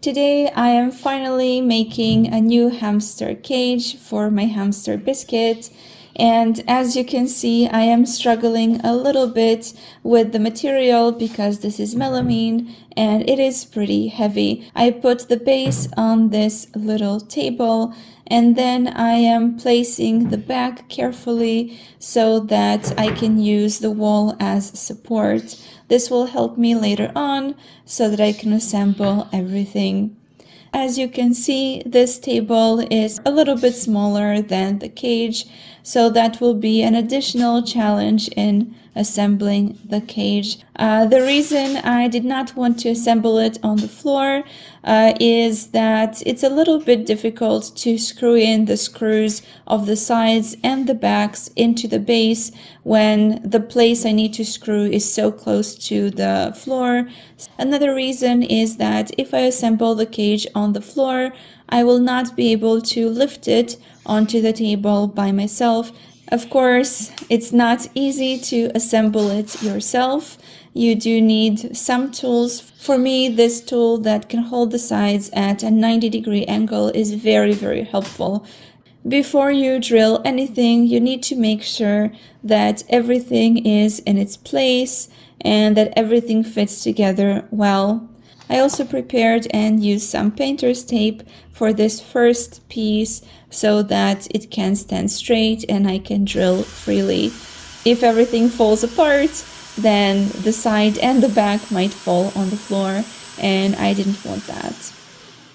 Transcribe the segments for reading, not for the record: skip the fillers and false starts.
Today I am finally making a new hamster cage for my hamster Biscuit, and as you can see I am struggling a little bit with the material because this is melamine and it is pretty heavy. I put the base on this little table and then I am placing the back carefully so that I can use the wall as support. This will help me later on so that I can assemble everything. As you can see, this table is a little bit smaller than the cage, so that will be an additional challenge in assembling the cage. The reason I did not want to assemble it on the floor is that it's a little bit difficult to screw in the screws of the sides and the backs into the base when the place I need to screw is so close to the floor. Another reason is that if I assemble the cage on the floor, I will not be able to lift it onto the table by myself. Of course, it's not easy to assemble it yourself. You do need some tools. For me, this tool that can hold the sides at a 90-degree angle is very helpful. Before you drill anything, you need to make sure that everything is in its place and that everything fits together well. I also prepared and used some painter's tape for this first piece so that it can stand straight and I can drill freely. If everything falls apart, then the side and the back might fall on the floor, and I didn't want that.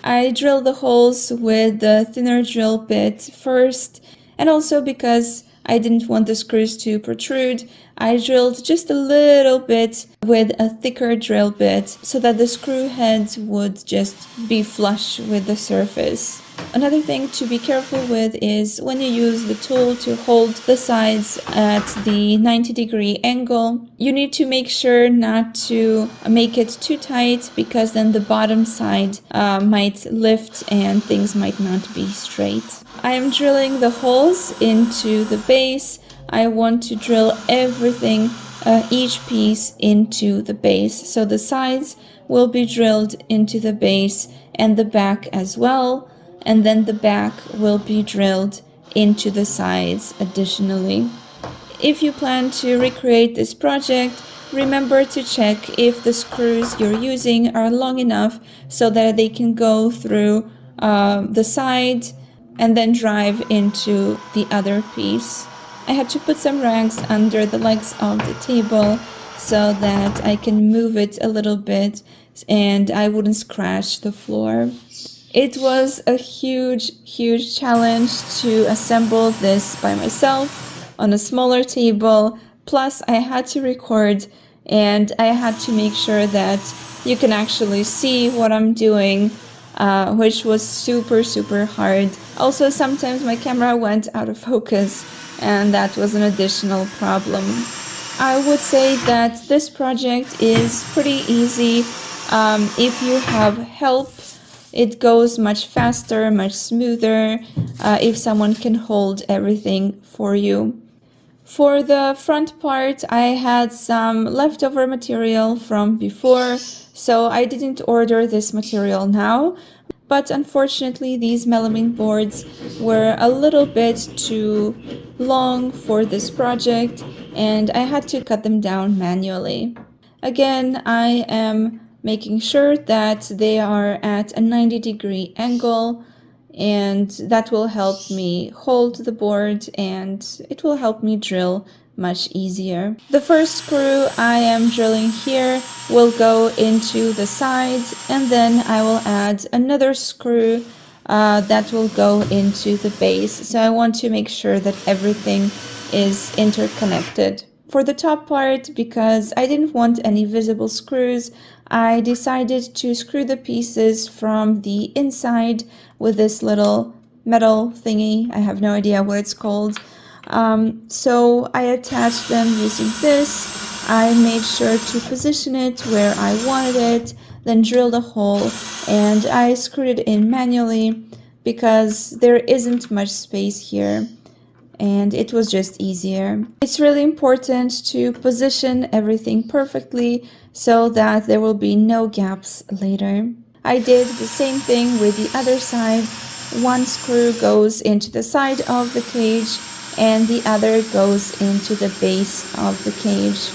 I drilled the holes with the thinner drill bit first, and also because I didn't want the screws to protrude, I drilled just a little bit with a thicker drill bit so that the screw heads would just be flush with the surface. Another thing to be careful with is when you use the tool to hold the sides at the 90-degree angle, you need to make sure not to make it too tight because then the bottom side might lift and things might not be straight. I am drilling the holes into the base. I want to drill everything, each piece into the base. So the sides will be drilled into the base and the back as well. And then the back will be drilled into the sides additionally. If you plan to recreate this project, remember to check if the screws you're using are long enough so that they can go through the side and then drive into the other piece. I had to put some rags under the legs of the table so that I can move it a little bit and I wouldn't scratch the floor. It was a huge challenge to assemble this by myself on a smaller table. Plus, I had to record and I had to make sure that you can actually see what I'm doing, which was super hard. Also, sometimes my camera went out of focus and that was an additional problem. I would say that this project is pretty easy. If you have help, it goes much faster, much smoother if someone can hold everything for you. For the front part, I had some leftover material from before, so I didn't order this material now. But unfortunately, these melamine boards were a little bit too long for this project, and I had to cut them down manually. Again, I am making sure that they are at a 90-degree angle, and that will help me hold the board and it will help me drill much easier. The first screw I am drilling here will go into the side, and then I will add another screw that will go into the base. So I want to make sure that everything is interconnected. For the top part, because I didn't want any visible screws, I decided to screw the pieces from the inside with this little metal thingy. I have no idea what it's called. So I attached them using this. I made sure to position it where I wanted it, then drilled a hole, and I screwed it in manually because there isn't much space here. And it was just easier. It's really important to position everything perfectly so that there will be no gaps later. I did the same thing with the other side. One screw goes into the side of the cage and the other goes into the base of the cage.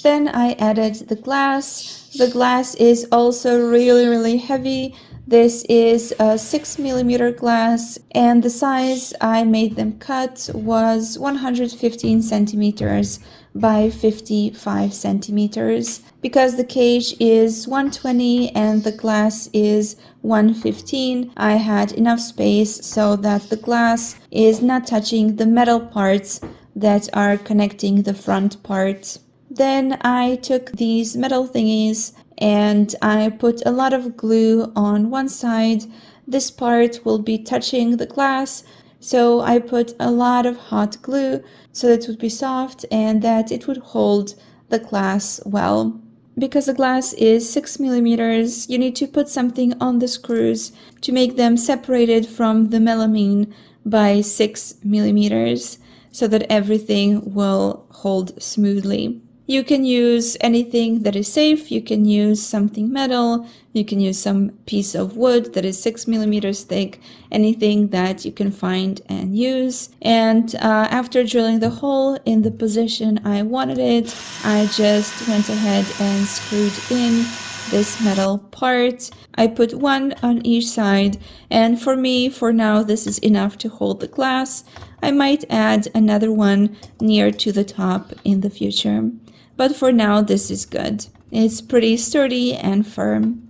Then I added the glass. The glass is also really heavy. This is a 6mm glass, and the size I made them cut was 115 centimeters by 55 centimeters. Because the cage is 120 and the glass is 115, I had enough space so that the glass is not touching the metal parts that are connecting the front part. Then I took these metal thingies and I put a lot of glue on one side. This part will be touching the glass, so I put a lot of hot glue so that it would be soft and that it would hold the glass well. Because the glass is 6mm, you need to put something on the screws to make them separated from the melamine by 6mm so that everything will hold smoothly. You can use anything that is safe. You can use something metal. You can use some piece of wood that is 6mm thick, anything that you can find and use. And after drilling the hole in the position I wanted it, I just went ahead and screwed in this metal part. I put one on each side, and for me, for now, this is enough to hold the glass. I might add another one near to the top in the future. But for now, this is good. It's pretty sturdy and firm.